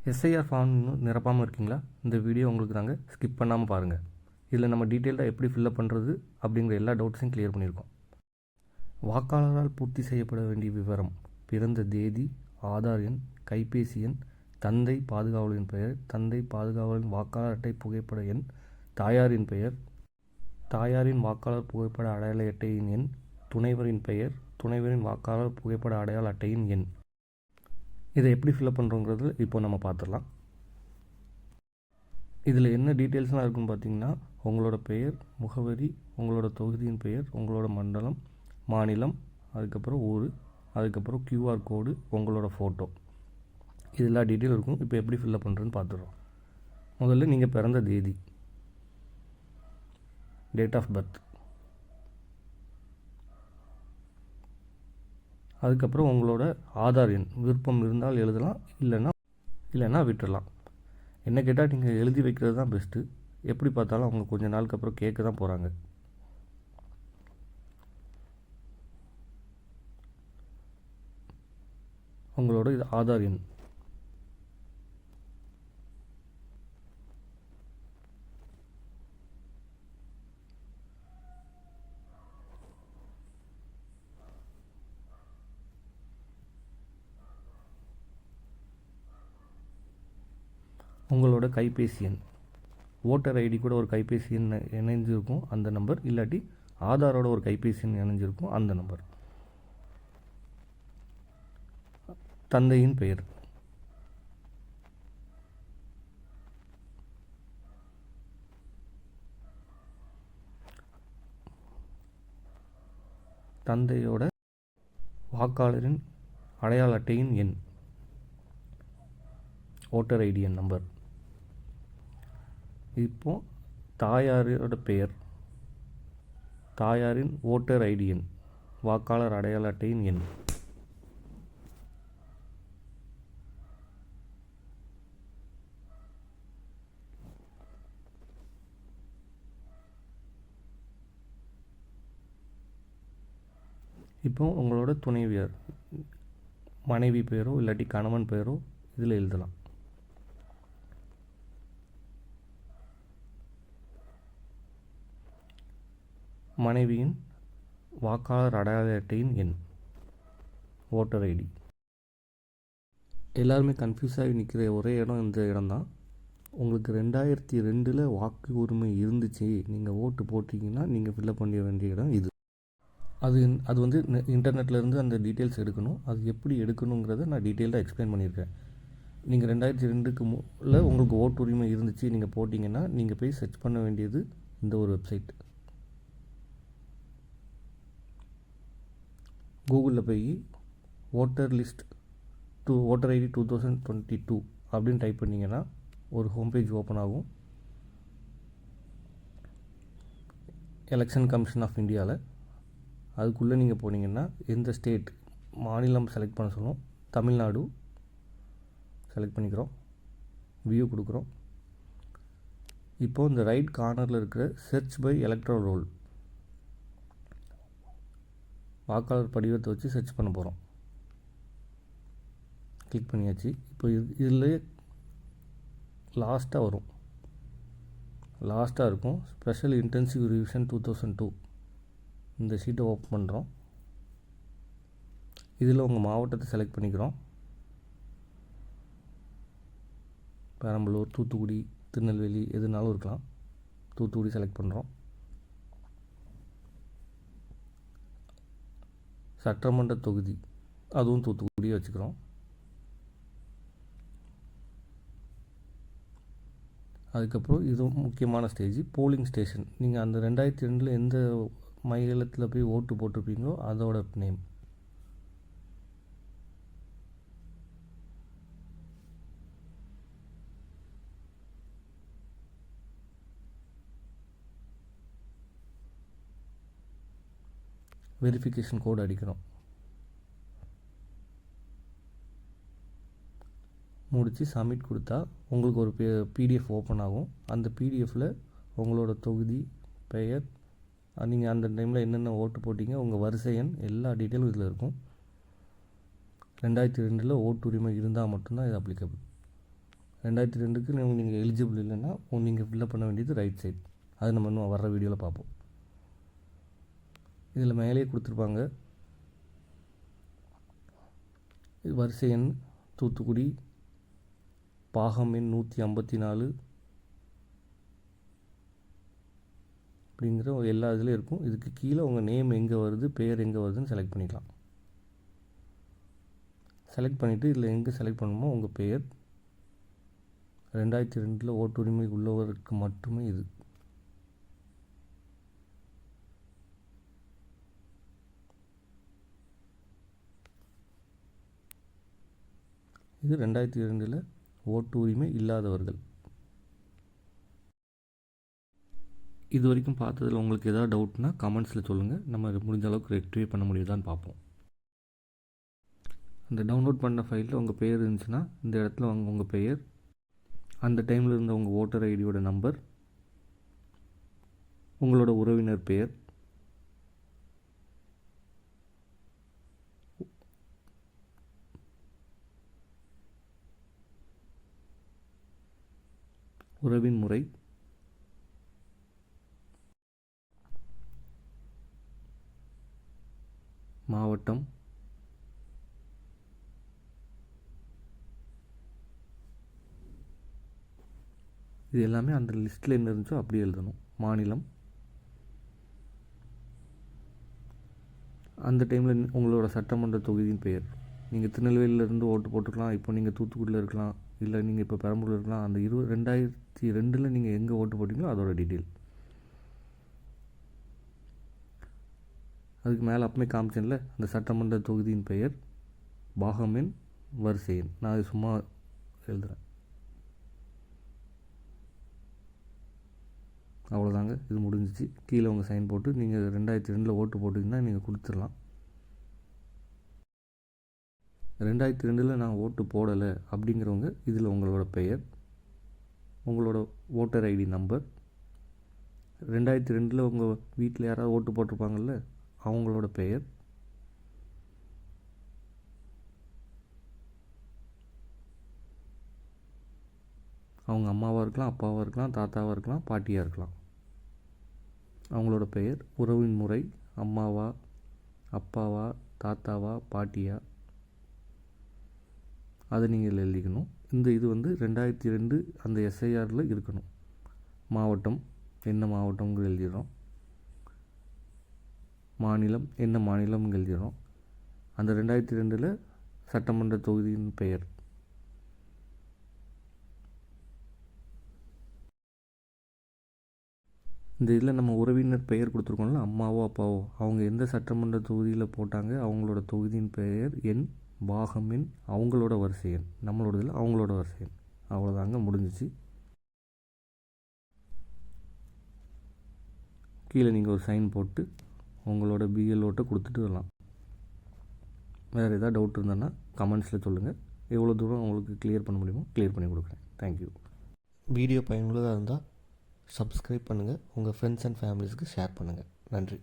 SIR form இன்னும் நிரப்பாமல் இருக்கீங்களா? இந்த வீடியோ உங்களுக்கு தாங்க, ஸ்கிப் பண்ணாமல் பாருங்கள். இதில் நம்ம டீட்டெயில்டாக எப்படி ஃபில்லப் பண்ணுறது அப்படிங்கிற எல்லா டவுட்ஸையும் கிளியர் பண்ணியிருக்கோம். வாக்காளரால் பூர்த்தி செய்யப்பட வேண்டிய விவரம்: பிறந்த தேதி, ஆதார் எண், கைபேசி எண், தந்தை பாதுகாவலரின் பெயர், தந்தை பாதுகாவலரின் வாக்காளர் அட்டை புகைப்பட எண், தாயாரின் பெயர், தாயாரின் வாக்காளர் புகைப்பட அடையாள அட்டையின் எண், துணைவரின் பெயர், துணைவரின் வாக்காளர் புகைப்பட அடையாள அட்டையின் எண். இதை எப்படி ஃபில்லப் பண்ணுறோங்கிறது இப்போ நம்ம பார்த்துடலாம். இதில் என்ன டீட்டெயில்ஸ்லாம் இருக்குன்னு பார்த்தீங்கன்னா, உங்களோட பெயர், முகவரி, உங்களோட தொகுதியின் பெயர், உங்களோட மண்டலம், மாநிலம், அதுக்கப்புறம் ஊர், அதுக்கப்புறம் QR கோடு, உங்களோட ஃபோட்டோ, இது எல்லா டீட்டெயில் இருக்கும். இப்போ எப்படி ஃபில்லப் பண்ணுறதுன்னு பார்த்துடுறோம். முதல்ல நீங்கள் பிறந்த தேதி, டேட் ஆஃப் பர்த், அதுக்கப்புறம் உங்களோட ஆதார் எண் விருப்பம் இருந்தால் எழுதலாம், இல்லைன்னா விட்டுடலாம். என்ன கேட்டால் நீங்கள் எழுதி வைக்கிறது தான் பெஸ்ட்டு. எப்படி பார்த்தாலும் அவங்க கொஞ்சம் நாளுக்கு அப்புறம் கேட்க தான் போகிறாங்க. உங்களோட இது ஆதார் எண், உங்களோட கைபேசி எண், ஓட்டர் ஐடி கூட ஒரு கைபேசி எண் இணைஞ்சிருக்கும் அந்த நம்பர், இல்லாட்டி ஆதாரோட ஒரு கைபேசி எண் இணைஞ்சிருக்கும் அந்த நம்பர். தந்தையின் பெயர், தந்தையோட வாக்காளரின் அடையாள அட்டையின் எண், ஓட்டர் ஐடி எண் நம்பர். இப்போ தாயாரோட பெயர், தாயாரின் ஓட்டர் ஐடி எண், வாக்காளர் அடையாள அட்டையின் எண். இப்போ உங்களோட துணைவியார், மனைவி பெயரோ இல்லாட்டி கணவன் பெயரோ இதில் எழுதலாம். மனைவியின் வாக்காளர் அடையாள அட்டையின் எண், ஓட்டர் ஐடி. எல்லாருமே கன்ஃபியூஸ் ஆகி நிற்கிற ஒரே இடம் இந்த இடம்தான். உங்களுக்கு 2002 வாக்கு உரிமை இருந்துச்சு, நீங்கள் ஓட்டு போட்டிங்கன்னா நீங்கள் ஃபில்லப் பண்ண வேண்டிய இடம் இது. அது வந்து இன்டர்நெட்லேருந்து அந்த டீட்டெயில்ஸ் எடுக்கணும். அது எப்படி எடுக்கணுங்கிறத நான் டீட்டெயில்டாக எக்ஸ்பிளைன் பண்ணியிருக்கேன். நீங்கள் 2002க்கு உங்களுக்கு ஓட்டு உரிமை இருந்துச்சு, நீங்கள் போட்டிங்கன்னா நீங்கள் போய் சர்ச் பண்ண வேண்டியது இந்த ஒரு வெப்சைட். கூகுளில் போய் ஓட்டர் லிஸ்ட் ஓட்டர் ஐடி 2022 அப்படின்னு டைப் பண்ணிங்கன்னா ஒரு ஹோம் பேஜ் ஓப்பன் ஆகும். எலெக்ஷன் கமிஷன் ஆஃப் இந்தியாவில் அதுக்குள்ளே நீங்கள் போனீங்கன்னா எந்த ஸ்டேட், மாநிலம் செலக்ட் பண்ண சொல்லும். தமிழ்நாடு செலக்ட் பண்ணிக்கிறோம், வியூ கொடுக்குறோம். இப்போது இந்த ரைட் கார்னரில் இருக்கிற சர்ச் பை எலக்ட்ரல் ரோல், வாக்காளர் படிவத்தை வச்சு சர்ச் பண்ண போகிறோம். கிளிக் பண்ணியாச்சு. இப்போ இதில் லாஸ்ட்டாக இருக்கும் ஸ்பெஷல் இன்டென்சிவ் ரிவிஷன் 2002. இந்த ஷீட்டை ஓப்பன் பண்ணுறோம். இதில் உங்கள் மாவட்டத்தை செலக்ட் பண்ணிக்கிறோம். பெரம்பலூர், தூத்துக்குடி, திருநெல்வேலி எதுனாலும் இருக்கலாம். தூத்துக்குடி செலக்ட் பண்ணுறோம். சட்டமன்ற தொகுதி அதுவும் தூத்துக்குடியே வச்சுக்கிறோம். அதுக்கப்புறம் இது முக்கியமான ஸ்டேஜ், போலிங் ஸ்டேஷன். நீங்கள் அந்த 2002 எந்த மாநிலத்தில் போய் ஓட்டு போட்டிருப்பீங்களோ அதோட நேம். வெரிஃபிகேஷன் கோடு அடிக்கிறோம். முடித்து சப்மிட் கொடுத்தா உங்களுக்கு ஒரு PDF ஓப்பன் ஆகும். அந்த PDFில் உங்களோட தொகுதி, பெயர், நீங்கள் அந்த டைமில் என்னென்ன ஓட்டு போட்டிங்க, உங்கள் வரிசை எண், எல்லா டீட்டெயிலும் இதில் இருக்கும். 2002 ஓட்டுரிமை இருந்தால் மட்டும்தான் இது அப்ளிகபிள். 2002க்கு நீங்கள் எலிஜிபிள் இல்லைன்னா நீங்கள் ஃபில்லப் பண்ண வேண்டியது ரைட் சைட். அது நம்ம இன்னும் வர்ற வீடியோவில் பார்ப்போம். இதில் மேலேயே கொடுத்துருப்பாங்க. இது வரிசை எண் தூத்துக்குடி, பாகம் எண் 154 அப்படிங்கிற எல்லா இதுலேயும் இருக்கும். இதுக்கு கீழே உங்கள் நேம் எங்கே வருது, பேர் எங்கே வருதுன்னு செலக்ட் பண்ணிக்கலாம். செலக்ட் பண்ணிவிட்டு இதில் எங்கே செலக்ட் பண்ணணுமோ உங்கள் பெயர் 2002 ஓட்டுரிமை உள்ளவருக்கு மட்டுமே இது. இது 2002 ஓட்டு உரிமை இல்லாதவர்கள். இது வரைக்கும் பார்த்ததில் உங்களுக்கு எதாவது டவுட்னா கமெண்ட்ஸில் சொல்லுங்கள். நம்ம முடிஞ்ச அளவுக்கு ரெக்டிஃபை பண்ண முடியுதான்னு பார்ப்போம். அந்த டவுன்லோட் பண்ண ஃபைலில் உங்கள் பெயர் இருந்துச்சுன்னா இந்த இடத்துல உங்கள் பெயர், அந்த டைமில் இருந்த உங்கள் ஓட்டர் ஐடியோட நம்பர், உங்களோட உறவினர் பெயர், உறவின் முறை, மாவட்டம், இது எல்லாமே அந்த லிஸ்ட்டில் என்ன இருந்துச்சோ அப்படி எழுதணும். மாநிலம், அந்த டைமில் உங்களோட சட்டமன்ற தொகுதியின் பெயர். நீங்கள் திருநெல்வேலியிலேருந்து ஓட்டு போட்டுக்கலாம், இப்போ நீங்கள் தூத்துக்குடியில் இருக்கலாம், இல்லை நீங்கள் இப்போ பெரம்பலூர் இருக்கலாம். அந்த 2002 நீங்கள் எங்கே ஓட்டு போட்டிங்களோ அதோட டீட்டெயில். அதுக்கு மேலே அப்பமே காமிச்சேன்ல அந்த சட்டமன்ற தொகுதியின் பெயர், பாகம் எண், வரிசை எண். நான் அது சும்மா எழுதுகிறேன். அவ்வளோதாங்க, இது முடிஞ்சிச்சு. கீழே உங்கள் சைன் போட்டு நீங்கள் 2002 ஓட்டு போட்டிங்கன்னா நீங்கள் கொடுத்துடலாம். 2002 நான் ஓட்டு போடலை அப்படிங்கிறவங்க இதில் உங்களோட பெயர், உங்களோட ஓட்டர் ஐடி நம்பர், 2002 உங்கள் வீட்டில் யாராவது ஓட்டு போட்டிருப்பாங்கள்ல அவங்களோட பெயர், அவங்க அம்மாவாக இருக்கலாம், அப்பாவாக இருக்கலாம், தாத்தாவாக இருக்கலாம், பாட்டியாக இருக்கலாம். அவங்களோட பெயர், உறவின் முறை, அம்மாவா, அப்பாவா, தாத்தாவா, பாட்டியா, அதை நீங்கள் எழுதிக்கணும். இது 2002 அந்த எஸ்ஐஆரில் இருக்கணும். மாவட்டம் என்ன மாவட்டம்னு எழுதிடுறோம். மாநிலம் என்ன மாநிலம்னு எழுதிடுறோம். அந்த 2002 சட்டமன்ற தொகுதியின் பெயர். இந்த இதில் நம்ம உறவினர் பெயர் கொடுத்துருக்கோம்ல, அம்மாவோ அப்பாவோ, அவங்க எந்த சட்டமன்ற தொகுதியில் போட்டாங்க அவங்களோட தொகுதியின் பெயர், எண், பாகம் எண், அவங்களோட வரிசை எண். நம்மளோட இதில் அவங்களோட வரிசை எண். அவ்வளோதாங்க, முடிஞ்சிச்சு. கீழே நீங்கள் ஒரு சைன் போட்டு உங்களோட பிஎல்ஓட்டை கொடுத்துட்டு வரலாம். வேறு எதாவது டவுட் இருந்ததுன்னா கமெண்ட்ஸில் சொல்லுங்கள். எவ்வளோ தூரம் உங்களுக்கு கிளியர் பண்ண முடியுமோ கிளியர் பண்ணி கொடுக்குறேன். தேங்க்யூ. வீடியோ பயனுள்ளதாக இருந்தால் சப்ஸ்கிரைப் பண்ணுங்கள். உங்கள் ஃப்ரெண்ட்ஸ் அண்ட் ஃபேமிலிஸ்க்கு ஷேர் பண்ணுங்கள். நன்றி.